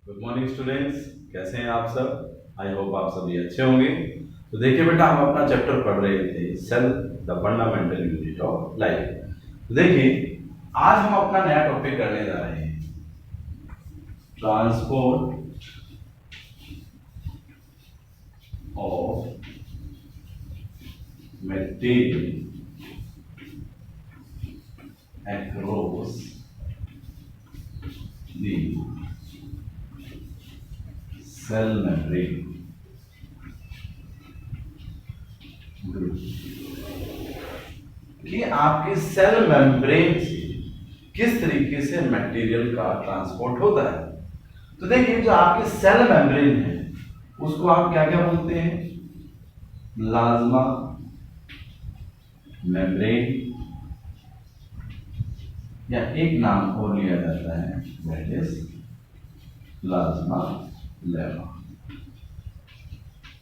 Good morning students, कैसे हैं आप सब। आई होप आप सभी अच्छे होंगे। तो देखिए बेटा, हम अपना चैप्टर पढ़ रहे थे cell the fundamental unit of life. तो देखिए, आज हम अपना नया टॉपिक करने जा रहे हैं, transport of material across the cell membrane कि आपके सेल मेम्ब्रेन से किस तरीके से मटेरियल का ट्रांसपोर्ट होता है। तो देखिए, जो आपके सेल मेम्ब्रेन है उसको आप क्या क्या बोलते हैं? प्लाज्मा मेम्ब्रेन, या एक नाम और लिया जाता है that is plasma lemma.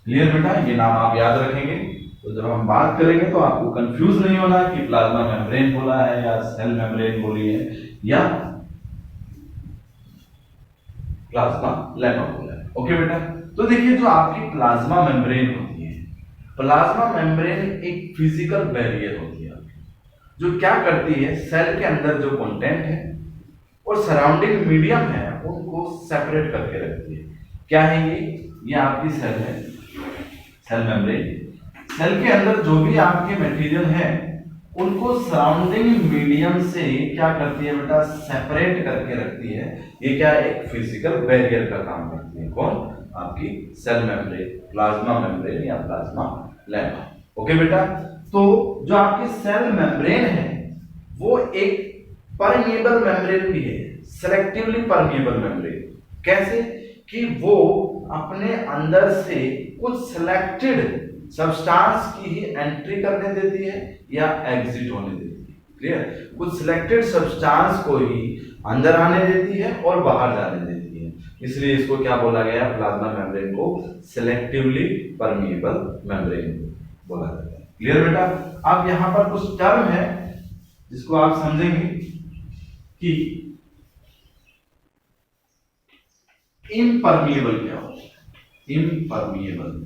Clear बेटा, ये नाम आप याद रखेंगे तो जब हम बात करेंगे तो आपको कंफ्यूज नहीं होना कि प्लाज्मा मेम्ब्रेन बोला है या सेल मेम्ब्रेन बोली है या प्लाज्मा लेमा बोला है। ओके बेटा, तो देखिए, जो आपकी प्लाज्मा मेम्ब्रेन होती है, प्लाज्मा मेम्ब्रेन एक फिजिकल बैरियर होती है जो क्या करती है, सेल के अंदर जो कंटेंट है और सराउंडिंग मीडियम है उनको सेपरेट करके रखती है। क्या है ये आपकी सेल है, सेल मेम्ब्रेन। सेल के अंदर जो भी आपके मटेरियल है उनको सराउंडिंग मीडियम से क्या करती है बेटा, सेपरेट करके रखती है। ये क्या, एक फिजिकल बैरियर का काम करती है। कौन? आपकी सेल मेम्ब्रेन, प्लाज्मा मेम्ब्रेन या प्लाज्मा लेमा। ओके बेटा, तो जो आपकी सेल मेम्ब्रेन है वो एक परमिएबल मेम्ब्रेन भी है, सेलेक्टिवली परमिएबल मेम्ब्रेन। कैसे? कि वो अपने अंदर से कुछ सिलेक्टेड सब्सटेंस की ही एंट्री करने देती है या एग्जिट होने देती है। क्लियर? कुछ सिलेक्टेड सब्सटेंस को ही अंदर आने देती है और बाहर जाने देती है, इसलिए इसको क्या बोला गया, प्लाज्मा मेम्ब्रेन को सिलेक्टिवली परमिएबल मेम्ब्रेन बोला जाता है। क्लियर बेटा? अब यहां पर कुछ टर्म है जिसको आप समझेंगे कि इम्परमिएबल क्या होता है। Impermeable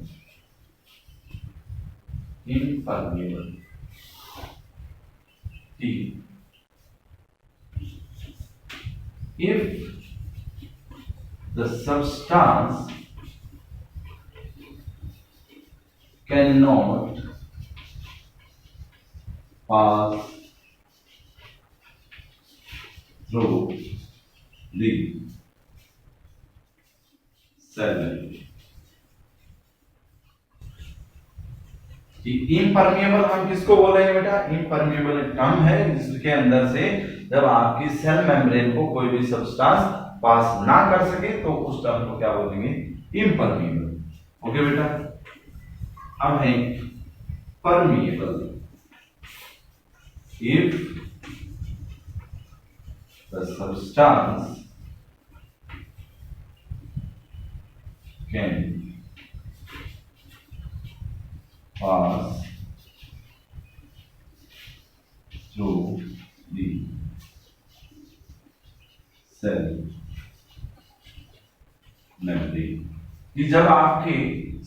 if the substance cannot pass through the cell। Impermeable हम किसको बोल रहे हैं बेटा? इम्परमिएबल एक टर्म है जिसके अंदर से जब आपकी सेल मेम्ब्रेन को कोई भी सब्सटेंस पास ना कर सके तो उस टर्म को क्या बोलेंगे? इम्परमिएबल। ओके बेटा, अब है permeable. If the substance can pass through the cell membrane। कि जब आपके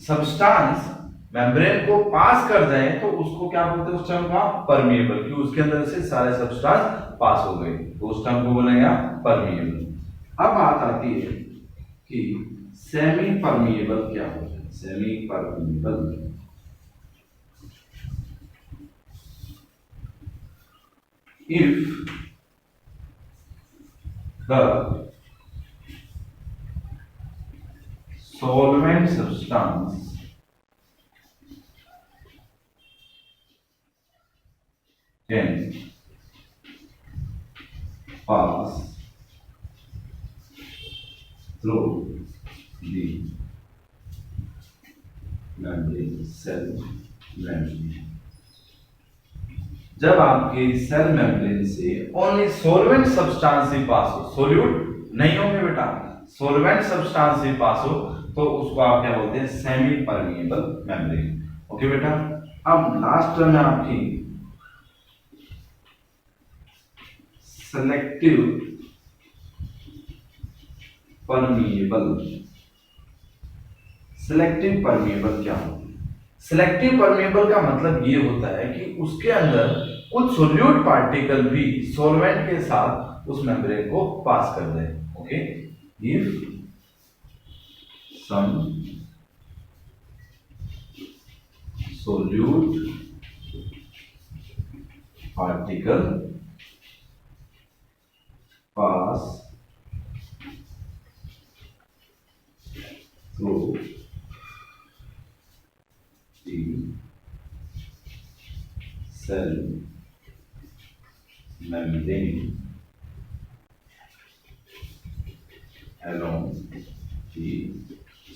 सब्सटेंस मेम्ब्रेन को पास कर जाए तो उसको क्या बोलते हैं? उस टर्म को परमिएबल, कि उसके अंदर से सारे सब्सटेंस पास हो गए तो उस टर्म को बोलेंगे परमिएबल। अब बात आती है कि सेमी परमिएबल क्या होता है। Semi permeable if the solvent substance can pass through the membrane, cell membrane। जब आपके सेल मेम्ब्रेन से ओनली सोलवेंट सब्सटेंस ही पास हो, सोल्यूट नहीं होंगे बेटा, सोलवेंट सब्सटेंस ही पास हो तो उसको आप क्या बोलते हैं? Semi permeable membrane. ओके बेटा, अब लास्ट टर्म है आपकी सेलेक्टिव परमिएबल। सिलेक्टिव परमिएबल क्या होता है? सिलेक्टिव परमिएबल का मतलब ये होता है कि उसके अंदर कुछ सोल्यूट पार्टिकल भी सॉल्वेंट के साथ उस मेम्ब्रेन को पास कर दे। Okay, if some solute particle pass through the cell membrane along the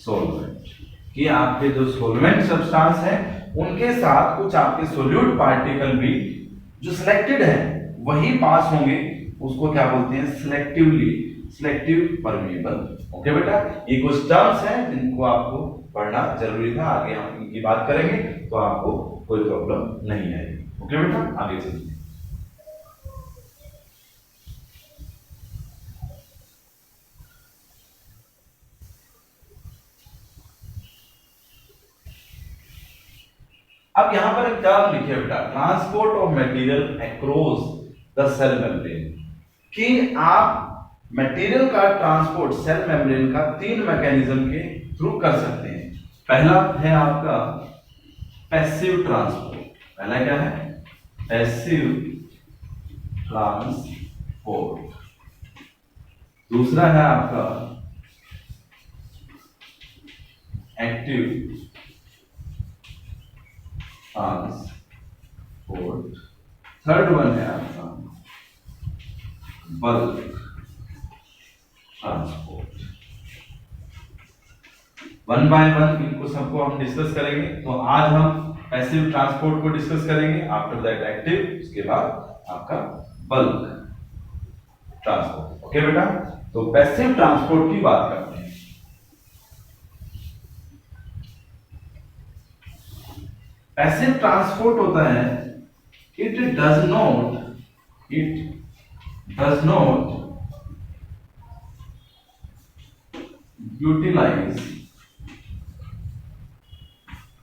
solvent, कि आपके जो सोलवेंट सब्सटेंस है उनके साथ कुछ आपके सोल्यूट पार्टिकल भी जो सिलेक्टेड है वही पास होंगे, उसको क्या बोलते हैं? Selective permeable. ओके बेटा, ये कुछ टर्म्स हैं जिनको आपको पढ़ना जरूरी था, आगे हम इनकी बात करेंगे तो आपको कोई प्रॉब्लम नहीं आएगी। ओके बेटा, आगे चलते हैं। अब यहां पर एक टर्म लिखे बेटा, transport of material across the cell membrane, कि आप मटेरियल का ट्रांसपोर्ट सेल मेम्ब्रेन का तीन मैकेनिज्म के थ्रू कर सकते हैं। पहला है आपका पैसिव ट्रांसपोर्ट। पहला क्या है? Passive transport. दूसरा है आपका एक्टिव ट्रांसपोर्ट। थर्ड वन है आपका bulk transport. One by one इनको सबको हम डिस्कस करेंगे। तो आज हम पैसिव ट्रांसपोर्ट को डिस्कस करेंगे, आफ्टर दैट एक्टिव, उसके बाद आपका बल्क ट्रांसपोर्ट। ओके बेटा, तो पैसिव ट्रांसपोर्ट की बात करते हैं। पैसिव ट्रांसपोर्ट होता है, it does not utilize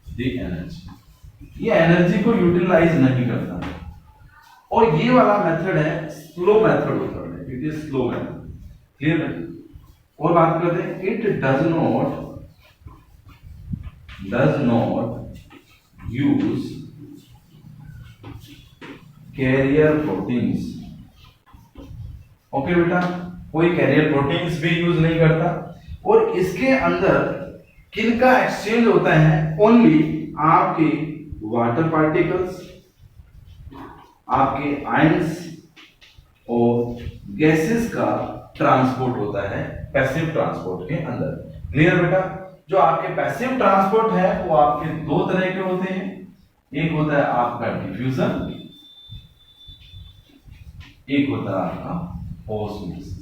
the energy. ये एनर्जी को यूटिलाइज नहीं करता, और ये वाला मेथड है स्लो मेथड होता है, it is slow method. Clear है? और बात करते हैं, it does not use carrier proteins. Okay बेटा, कोई कैरियर प्रोटीन्स भी यूज नहीं करता, और इसके अंदर किनका एक्सचेंज होता है? ओनली आपके वाटर पार्टिकल्स, आपके आयंस और गैसेस का ट्रांसपोर्ट होता है पैसिव ट्रांसपोर्ट के अंदर। क्लियर बेटा? जो आपके पैसिव ट्रांसपोर्ट है वो आपके दो तरह के होते हैं। एक होता है आपका डिफ्यूजन, एक होता है आपका ऑस्मोसिस।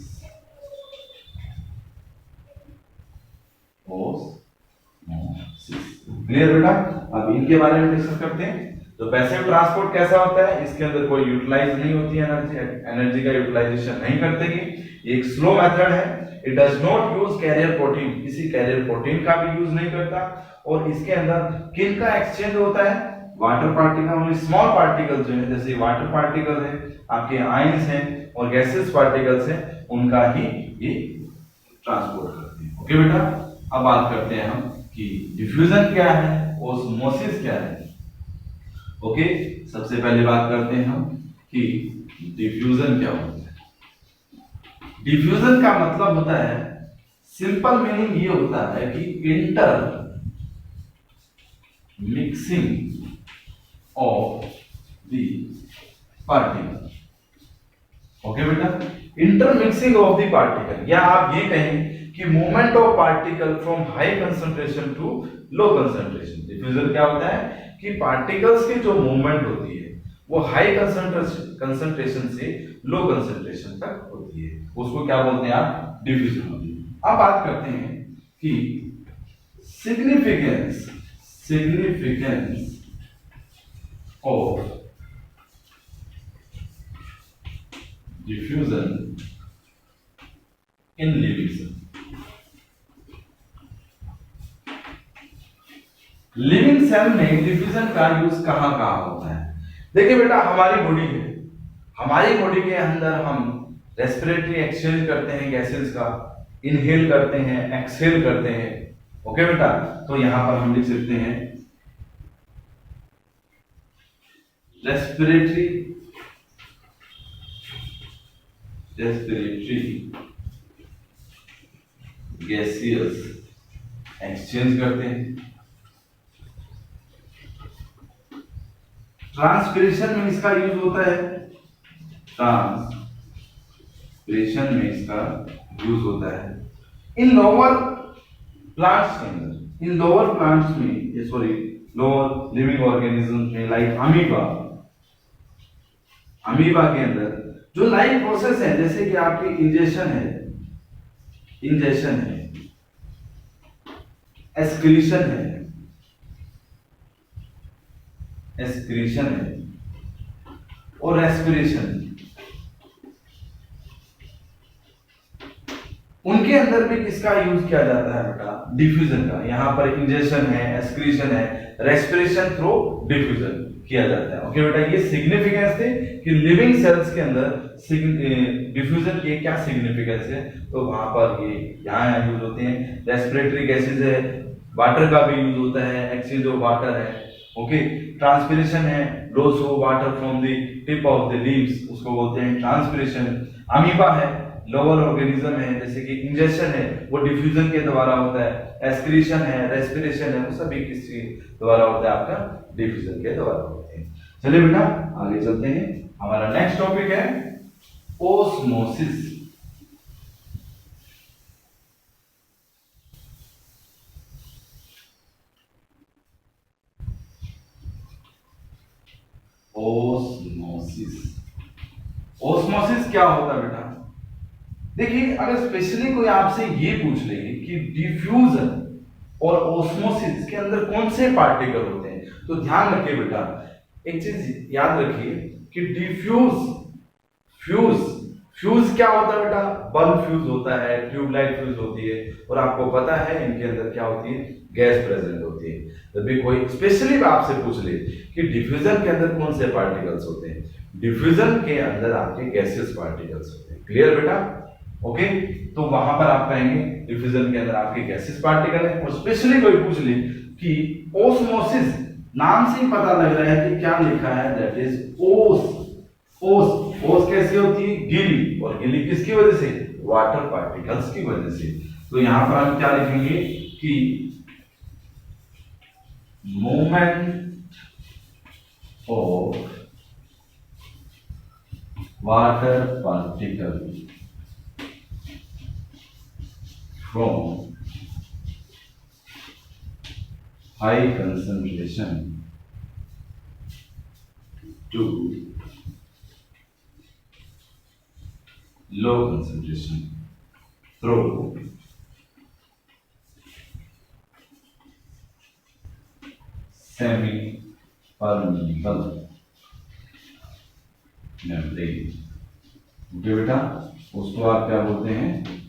क्लियर बेटा? अब इनके बारे में डिस्कस करते हैं। तो पैसिव ट्रांसपोर्ट कैसा होता है? इसके अंदर कोई यूटिलाइज नहीं होती है एनर्जी का यूटिलाइजेशन नहीं करते। एक स्लो मेथड है। It does not use carrier protein, किसी कैरियर प्रोटीन का भी यूज नहीं करता, और इसके अंदर किन का एक्सचेंज होता है? वाटर पार्टिकल, स्मॉल पार्टिकल जो है, जैसे वाटर पार्टिकल है, आपके आयंस हैं और गैसेस पार्टिकल्स हैं, उनका ही ये ट्रांसपोर्ट करते हैं। ओके बेटा, अब बात करते हैं हम कि डिफ्यूजन क्या है, ऑस्मोसिस क्या है। ओके, सबसे पहले बात करते हैं हम कि डिफ्यूजन क्या होता है। डिफ्यूजन का मतलब होता है, सिंपल मीनिंग ये होता है कि inter mixing of the particle. Okay बेटा, इंटरमिक्सिंग ऑफ द पार्टिकल, या आप ये कहें कि movement of particle from high concentration to low concentration. Diffusion क्या होता है कि पार्टिकल्स की जो मूवमेंट होती है वो हाई कंसंट्रेशन से लो कंसंट्रेशन तक होती है, उसको क्या बोलते हैं आप? डिफ्यूजन होती है। अब बात करते हैं कि significance of diffusion in living cell. Living cell में डिफ्यूजन का यूज कहाँ कहाँ होता है? देखिए बेटा, हमारी बॉडी है, हमारी बॉडी के अंदर हम रेस्पिरेटरी एक्सचेंज करते हैं गैसेस का, इनहेल करते हैं, एक्सहेल करते हैं। ओके बेटा, तो यहां पर हम लिख सकते हैं रेस्पिरेटरी गैसियस एक्सचेंज करते हैं। ट्रांसपिरेशन में इसका यूज होता है, ट्रांसपिरेशन में इसका यूज होता है इन लोअर प्लांट्स के अंदर, इन लोअर प्लांट्स में, सॉरी लोअर लिविंग ऑर्गेनिज्म में, लाइक अमीबा के अंदर जो लाइफ प्रोसेस है, जैसे कि आपकी इंजेक्शन है, एक्सक्रीशन है और रेस्पिरेशन, उनके अंदर भी किसका यूज किया जाता है बेटा? डिफ्यूजन का। यहां पर इंजेक्शन है, एक्सक्रीशन है, रेस्पिरेशन थ्रू डिफ्यूजन किया जाता है। ओके बेटा, ये सिग्निफिकेंस थे कि लिविंग सेल्स के अंदर डिफ्यूजन की क्या सिग्निफिकेंस है, तो वहां पर ये यहाँ यूज होते हैं। रेस्पिरेटरी गैसेज है, वाटर का भी यूज होता है, एक्सचेंज ऑफ वाटर है। ओके, ट्रांसपिरेशन है, loss of water from the tip of the leaves, उसको बोलते हैं ट्रांसपिरेशन। अमीबा है, लोअर ऑर्गेनिज्म है, जैसे कि इंजेक्शन है वो डिफ्यूजन के द्वारा होता है, एक्सक्रीशन है, रेस्पिरेशन है, वो सभी किसके द्वारा होता है? आपका डिफ्यूजन के द्वारा होते हैं। चलिए बेटा आगे चलते हैं। हमारा नेक्स्ट टॉपिक है ओस्मोसिस। ओस्मोसिस क्या होता है बेटा? देखिए, अगर स्पेशली कोई आपसे ये पूछ ले कि डिफ्यूजन और ओस्मोसिस के अंदर कौन से पार्टिकल होते हैं, तो ध्यान रखिए बेटा, एक चीज याद रखिए कि फ्यूज क्या होता है बेटा? बल्ब फ्यूज होता है, ट्यूबलाइट फ्यूज होती है, और आपको पता है इनके अंदर क्या होती है? गैस प्रेजेंट होती है। जब भी कोई स्पेशली आपसे पूछ ले कि डिफ्यूजन के अंदर कौन से पार्टिकल्स होते हैं, डिफ्यूजन के अंदर आपके गैसियस पार्टिकल्स होते हैं। क्लियर बेटा? ओके, तो वहां पर आप कहेंगे डिफ्यूजन के अंदर आपके गैसियस पार्टिकल है। और स्पेशली कोई पूछ ले कि ओस्मोसिस, नाम से ही पता लग रहा है कि क्या लिखा है, दैट इज ओस कैसी होती है? गीली, और गीली किसकी वजह से? वाटर पार्टिकल्स की वजह से। तो यहां पर हम क्या लिखेंगे कि movement of water particle from high concentration to low concentration through semi-permeable membrane। Okay बेटा, उसको आप क्या बोलते हैं?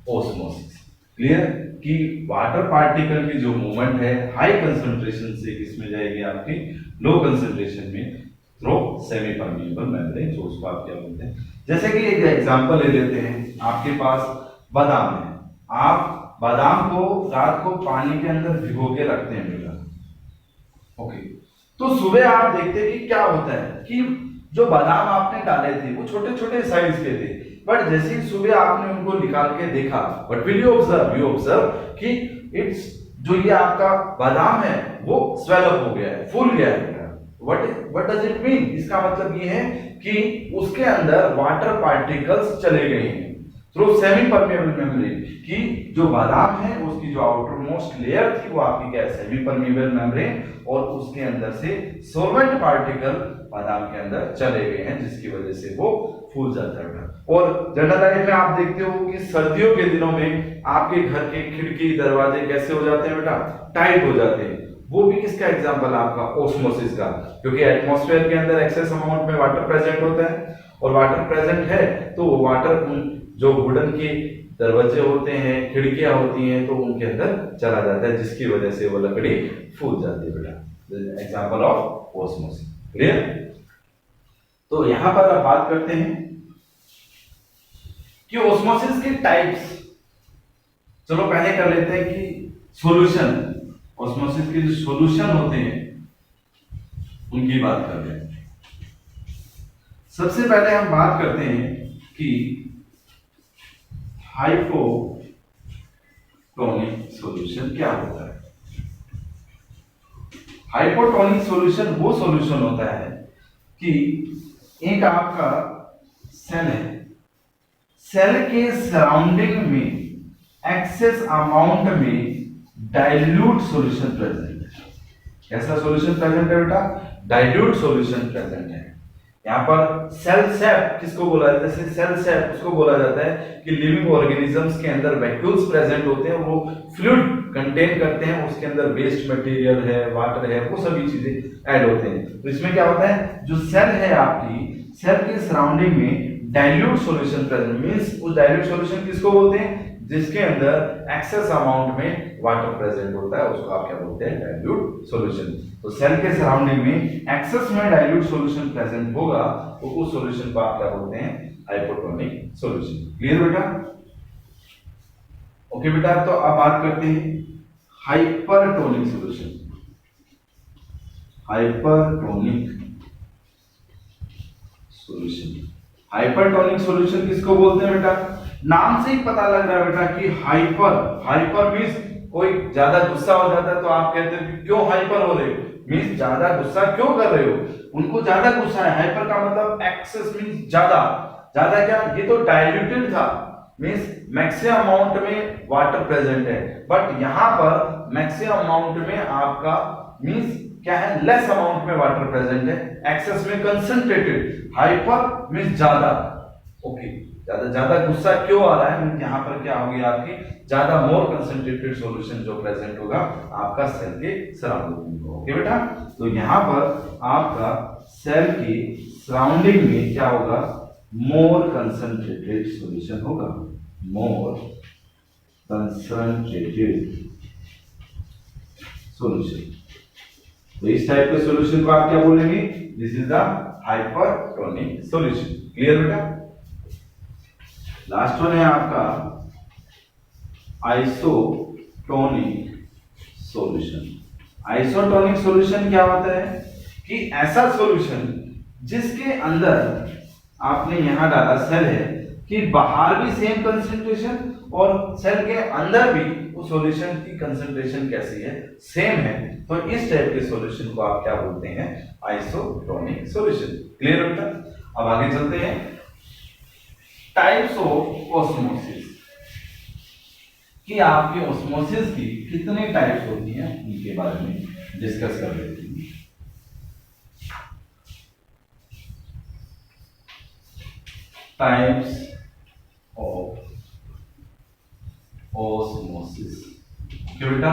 ओस्मोसिस। क्लियर कि वाटर पार्टिकल की जो मूवमेंट है हाई कंसंट्रेशन से किसमें जाएगी? आपकी लो कंसंट्रेशन में, थ्रू सेमी परमिएबल मेम्ब्रेन, जो उसको आप क्या बोलते हैं? जैसे कि एक एग्जांपल ले लेते हैं, आपके पास बादाम है, आप बादाम को रात को पानी के अंदर भिगो के रखते हैं बेटा। ओके, तो सुबह आप देखते हैं कि क्या होता है कि जो बादाम आपने डाले थे वो छोटे छोटे साइज के थे, बट जैसे ही सुबह आपने उनको निकाल के देखा, what will you observe? You observe कि इट्स, जो ये आपका बादाम है वो स्वेल अप हो गया है, फूल गया है। What does it mean? इसका मतलब ये है कि उसके अंदर वाटर पार्टिकल्स चले गए हैं थ्रू सेमी परमेबल मेम्ब्रेन, कि जो बादाम है उसकी जो आउटर मोस्ट लेयर थी वो आपकी क्या है? सेमी परमेबल मेम्ब्रेन, और उसके अंदर से सॉल्वेंट पार्टिकल बादाम के अंदर चले गए हैं, जिसकी वजह से वो फूल जाता है। और जनरल लाइफ में आप देखते हो कि सर्दियों के दिनों में आपके घर के खिड़की दरवाजे कैसे हो जाते हैं बेटा? टाइट हो जाते हैं। वो भी किसका एग्जांपल? आपका ओस्मोसिस का, क्योंकि एटमॉस्फेयर के अंदर एक्सेस अमाउंट में वाटर प्रेजेंट होता है, और वाटर प्रेजेंट है तो वो वाटर जो वुडन के दरवाजे होते हैं, खिड़कियां होती हैं, तो उनके अंदर चला जाता है, जिसकी वजह से वो लकड़ी फूल जाती है बेटा। Example of osmosis. क्लियर? तो यहां पर अब बात करते हैं कि ऑस्मोसिस के टाइप्स। चलो पहले कर लेते हैं कि सॉल्यूशन, ऑस्मोसिस के जो सॉल्यूशन होते हैं उनकी बात करते हैं। सबसे पहले हम बात करते हैं कि हाइपोटोनिक सॉल्यूशन क्या होता है। हाइपोटोनिक सॉल्यूशन वो सॉल्यूशन होता है कि एक आपका सेल है, सेल के सराउंडिंग में एक्सेस अमाउंट में डाइल्यूट सॉल्यूशन प्रेजेंट है। कैसा सॉल्यूशन प्रेजेंट है बेटा? डाइल्यूट सॉल्यूशन प्रेजेंट है। यहाँ पर सेल सेप किसको बोला जाता है? जैसे सेल सेप उसको बोला जाता है कि लिविंग ऑर्गेनिजम्स के अंदर वैक्यूल्स प्रेजेंट होते हैं, वो फ्लूइड कंटेन करते हैं, उसके अंदर वेस्ट मटेरियल है, वाटर है, वो सभी चीजें ऐड होते हैं। तो इसमें क्या होता है, जो सेल है आपकी, सेल के सराउंडिंग में डाइल्यूट सॉल्यूशन प्रेजेंट, मींस उस डाइल्यूट सॉल्यूशन किसको बोलते हैं? जिसके अंदर एक्सेस अमाउंट में वाटर प्रेजेंट होता है, उसको आप क्या बोलते हैं? Dilute solution. तो सेल के सराउंडिंग में एक्सेस में डाइल्यूट सॉल्यूशन प्रेजेंट होगा, तो उस सॉल्यूशन को आप क्या बोलते हैं? Hypotonic solution. क्लियर बेटा? ओके बेटा, तो अब बात करते हैं hypertonic solution. Hypertonic solution, hypertonic solution किसको बोलते हैं बेटा? नाम से ही पता लग रहा है बेटा कि हाइपर, हाइपर मींस कोई ज्यादा गुस्सा हो जाता है तो आप कहते हो कि क्यों हाइपर हो रहे हो, मींस ज्यादा गुस्सा क्यों कर रहे हो, उनको ज्यादा गुस्सा है। हाइपर का मतलब एक्सेस मींस ज्यादा, ज्यादा क्या? ये तो डाइल्यूटेड था, मींस मैक्सिमम अमाउंट में वाटर प्रेजेंट है, बट यहां पर मैक्सिमम अमाउंट में आपका मींस क्या है? लेस अमाउंट में वाटर प्रेजेंट है, एक्सेस में कंसंट्रेटेड। हाइपर मींस ज्यादा। ओके, ज्यादा गुस्सा क्यों आ रहा है? यहाँ पर क्या होगी आपकी? ज्यादा मोर कंसंट्रेटेड सॉल्यूशन जो प्रेजेंट होगा आपका सेल के सराउंडिंग में। ओके बेटा, तो यहाँ पर आपका सेल के सराउंडिंग में क्या होगा? मोर कंसंट्रेटेड सॉल्यूशन होगा, मोर कंसंट्रेटेड सॉल्यूशन। तो इस टाइप के सॉल्यूशन को आप क्या बोलेंगे? This is the hypertonic solution. Clear बेटा? लास्ट वन है आपका आइसोटोनिक सॉल्यूशन। आइसोटोनिक सॉल्यूशन क्या होता है कि ऐसा सॉल्यूशन जिसके अंदर आपने यहां डाला सेल है कि बाहर भी सेम कंसंट्रेशन और सेल के अंदर भी उस सॉल्यूशन की कंसंट्रेशन कैसी है? सेम है। तो इस टाइप के सॉल्यूशन को आप क्या बोलते हैं? Isotonic solution. क्लियर बेटा? अब आगे चलते हैं टाइप्स ऑफ ऑस्मोसिस, कि आपके ऑस्मोसिस की कितने टाइप्स होती हैं उनके बारे में डिस्कस कर लेते हैं। Types of osmosis. ओके बेटा,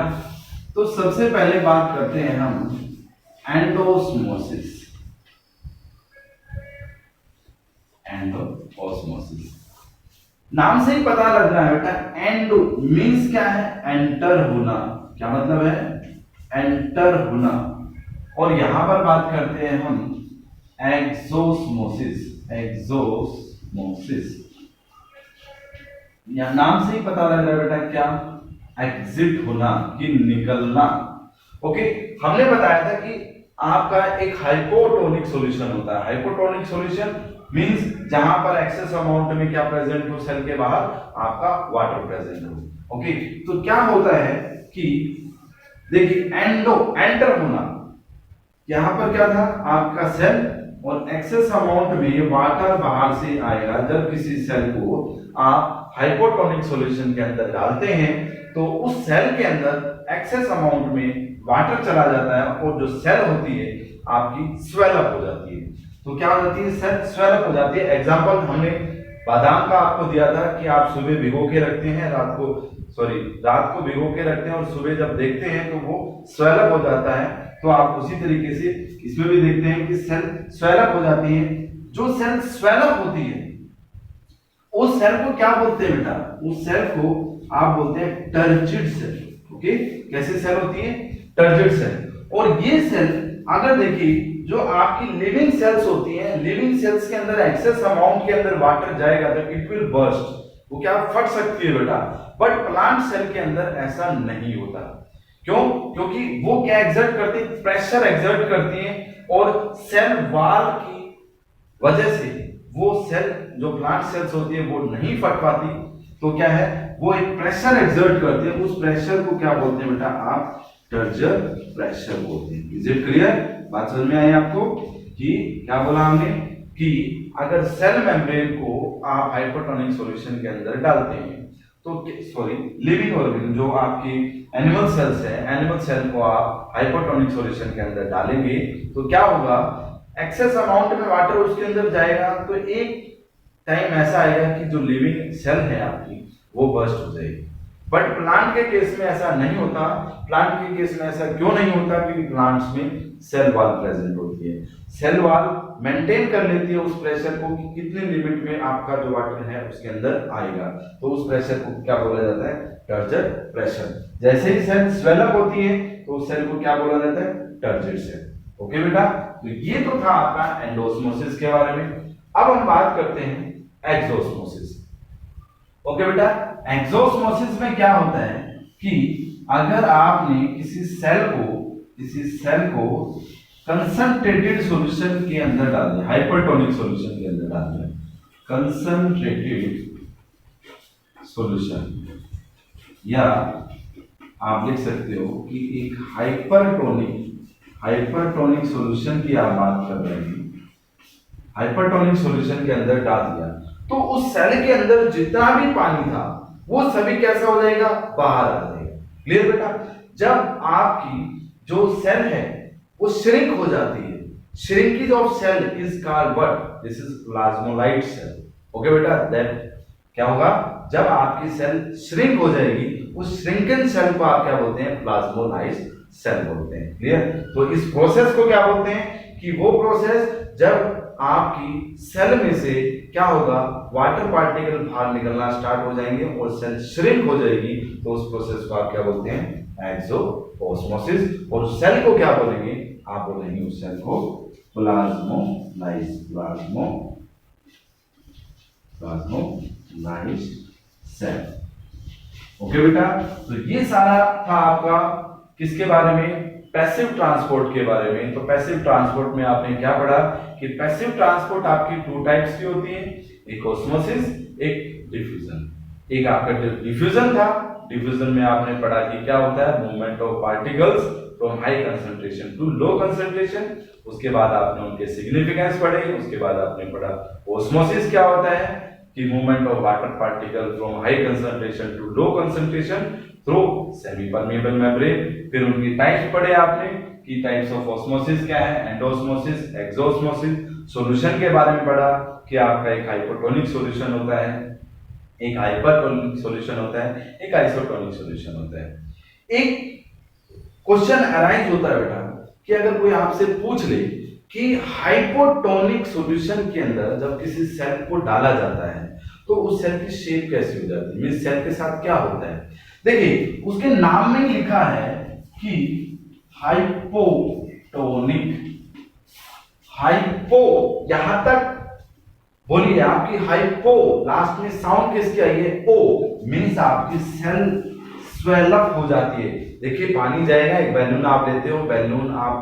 तो सबसे पहले बात करते हैं हम एंडोस्मोसिस। एंडोस्मोसिस नाम से ही पता लग रहा है बेटा, एंडो मींस क्या है? एंटर होना। क्या मतलब है? एंटर होना। और यहां पर बात करते हैं हम एक्सोस्मोसिस। एक्सोस्मोसिस या नाम से ही पता लग रहा है बेटा, क्या? एग्जिट होना, कि निकलना। ओके, हमने बताया था कि आपका एक हाइपोटोनिक सॉल्यूशन होता है। हाइपोटोनिक सॉल्यूशन मींस जहां पर एक्सेस अमाउंट में क्या प्रेजेंट हो? सेल के बाहर आपका वाटर प्रेजेंट हो। ओके, तो क्या होता है कि देखिए एंडो, एंटर होना, यहां पर क्या था? आपका सेल और एक्सेस अमाउंट में वाटर बाहर से आएगा। जब किसी सेल को आप हाइपोटोनिक सॉल्यूशन के अंदर डालते हैं तो उस सेल के अंदर एक्सेस अमाउंट में वाटर चला जाता है और जो सेल होती है आपकी स्वेल अप हो जाती है। तो क्या हो जाती है? सेल स्वेल अप हो जाती है। एग्जांपल हमने बादाम का आपको दिया था कि आप सुबह भिगो के रखते हैं, रात को भिगो के रखते हैं और सुबह जब देखते हैं तो वो स्वेल अप हो जाता है। तो आप उसी तरीके से इसमें भी देखते हैं कि सेल स्वेल अप हो जाती है। जो सेल स्वेल अप होती है उस सेल को क्या बोलते हैं बेटा? उस सेल को आप बोलते हैं टर्जिड सेल। ओके, कैसे सेल होती है? Turgid cell. और ये सेल अगर देखिए जो आपकी लिविंग सेल्स होती हैं, लिविंग सेल्स के अंदर एक्सेस अमाउंट के अंदर वाटर जाएगा तो इट विल बर्स्ट, वो क्या फट सकती है बेटा। बट प्लांट सेल के अंदर ऐसा नहीं होता। क्यों? क्योंकि वो क्या एग्जर्ट करती है? प्रेशर एग्जर्ट करती है और सेल वॉल की वजह से वो सेल जो प्लांट सेल्स होती है वो नहीं फट पाती। तो क्या है, वो एक प्रेशर एग्जर्ट करते हैं, उस प्रेशर को क्या बोलते हैं बेटा? आप टर्जर प्रेशर बोलते हैं। Is it clear? बात समझ में आई आपको कि क्या बोला हमने कि अगर सेल मेम्ब्रेन को आप हाइपोटोनिक सॉल्यूशन के अंदर डालते हैं तो सॉरी लिविंग ऑर्गेनिज्म जो आपकी एनिमल सेल्स है, एनिमल सेल को आप हाइपोटोनिक सॉल्यूशन के अंदर डालेंगे तो क्या होगा? एक्सेस अमाउंट में वाटर उसके अंदर जाएगा तो एक टाइम ऐसा आएगा कि जो लिविंग सेल है आपकी वो बर्स्ट हो जाएगी। बट प्लांट के केस में ऐसा नहीं होता। प्लांट के केस में ऐसा क्यों नहीं होता? क्योंकि प्लांट्स में सेल वॉल प्रेजेंट होती है। सेल वॉल मेंटेन कर लेती है उस प्रेशर को कि कितने लिमिट में आपका जो वाटर है उसके अंदर आएगा। तो उस प्रेशर को क्या बोला जाता है? टर्जर प्रेशर। जैसे ही सेल स्वेल अप होती है तो उस सेल को क्या बोला जाता है? Turgid cell. ओके बेटा, तो ये तो था आपका एंडोस्मोसिस के बारे में। अब हम बात करते हैं एक्सोस्मोसिस। ओके बेटा, एक्सोस्मोसिस में क्या होता है कि अगर आपने किसी सेल को कंसंट्रेटेड सॉल्यूशन के अंदर डाल दिया, हाइपरटोनिक सॉल्यूशन के अंदर डाल दिया, कंसंट्रेटेड सॉल्यूशन, या आप लिख सकते हो कि एक हाइपरटोनिक सॉल्यूशन की आप बात कर रहे हैं, हाइपरटोनिक सॉल्यूशन के अंदर डाल दिया तो उस सेल के अंदर जितना भी पानी था वो सभी कैसा हो जाएगा? बाहर आ जाएगा। क्लियर बेटा? जब आपकी जो सेल है वो श्रिंक हो जाती है, shrinkage of cell is called what? This is plasmolyte cell. Okay बेटा, दैट क्या होगा? जब आपकी सेल श्रिंक हो जाएगी उस श्रिंकन सेल को आप क्या बोलते हैं? प्लाज्मोलाइट सेल बोलते हैं। क्लियर? तो इस प्रोसेस को क्या बोलते हैं कि वो प्रोसेस जब आपकी सेल में से क्या होगा? वाटर पार्टिकल बाहर निकलना स्टार्ट हो जाएंगे और सेल श्रिंक हो जाएगी तो उस प्रोसेस को आप क्या बोलते हैं? एक्सोस्मोसिस। और सेल को क्या बोलेंगे? आप बोलेंगे उस सेल को प्लाज्मोलाइज सेल। ओके बेटा, तो ये सारा था आपका किसके बारे में? पैसिव ट्रांसपोर्ट के बारे में। तो पैसिव ट्रांसपोर्ट में आपने क्या पढ़ा कि पैसिव ट्रांसपोर्ट आपकी टू टाइप्स की होती है, एक ऑस्मोसिस, एक डिफ्यूजन। एक आपका जो डिफ्यूजन था, डिफ्यूजन में आपने पढ़ा कि क्या होता है? Movement of particles from high concentration to low concentration. उसके बाद आपने उनके सिग्निफिकेंस पढ़े। उसके बाद आपने पढ़ा ऑस्मोसिस क्या होता है कि movement of water particle from high concentration to low concentration through semi permeable membrane. फिर उनकी टाइप्स पढ़े आपने कि टाइप्स ऑफ ऑस्मोसिस क्या है, एंडोस्मोसिस, एक्सोस्मोसिस। सॉल्यूशन के बारे में पढ़ा कि आपका एक हाइपोटोनिक सॉल्यूशन होता है, एक हाइपरटोनिक सॉल्यूशन होता है, एक आइसोटोनिक सॉल्यूशन होता है। एक क्वेश्चन अराइज होता है बेटा कि अगर कोई आपसे पूछ ले कि हाइपोटोनिक सॉल्यूशन के अंदर जब किसी सेल को डाला जाता है तो उस सेल की शेप कैसी हो जाती है, मींस सेल के साथ क्या होता है? देखिए उसके नाम में लिखा है कि हाइपोटोनिक, हाइपो यहां तक बोलिए आपकी हाइपो, लास्ट में साउंड किसकी आई है? ओ, मींस आपकी सेल स्वेल अप हो जाती है। देखिए पानी जाएगा, एक बैलून आप लेते हो, बैलून आप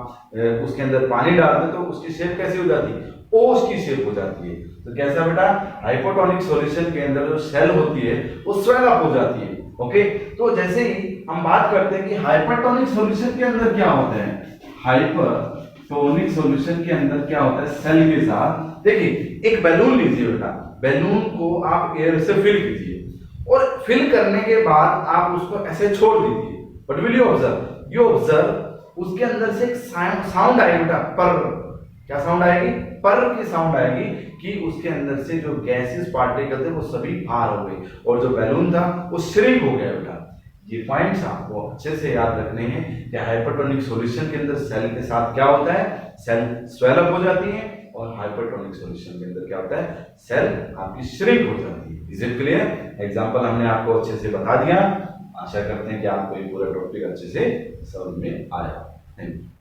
उसके अंदर पानी डालते हो तो उसकी शेप कैसी हो जाती है? ओस की शेप हो जाती है। तो कैसा बेटा? हाइपोटोनिक सॉल्यूशन के अंदर जो सेल होती है वो स्वेल अप हो जाती है। ओके, तो जैसे ही हम बात करते हैं कि हाइपरटोनिक सॉल्यूशन के अंदर क्या होता है, हाइपरटोनिक सॉल्यूशन के अंदर क्या होता है? सेल के साथ देखिए एक बैलून लीजिए बेटा, बैलून को आप एयर से फिल कीजिए और फिल करने के बाद आप उसको ऐसे छोड़ दीजिए। But will you observe, you observe उसके अंदर से एक साउंड आएगी बेटा, पर। क्या साउंड आएगी? पर की साउंड आएगी कि उसके अंदर से जो गैसेस पार्टिकल थे वो सभी बाहर हो गए और जो बैलून था वो श्रिंक हो गया बेटा। ये पॉइंट्स आपको अच्छे से याद रखने हैं कि हाइपरटोनिक सॉल्यूशन के अंदर सेल के साथ क्या होता है? सेल स्वेल अप हो जाती है और हाइपरटोनिक सॉल्यूशन के अंदर क्या होता है, सेल आपकी श्रिंक हो जाती है। Is it clear? एग्जांपल हमने आपको अच्छे से बता दिया। आशा करते हैं कि आपको ये पूरा टॉपिक अच्छे से समझ में आया। Thank you.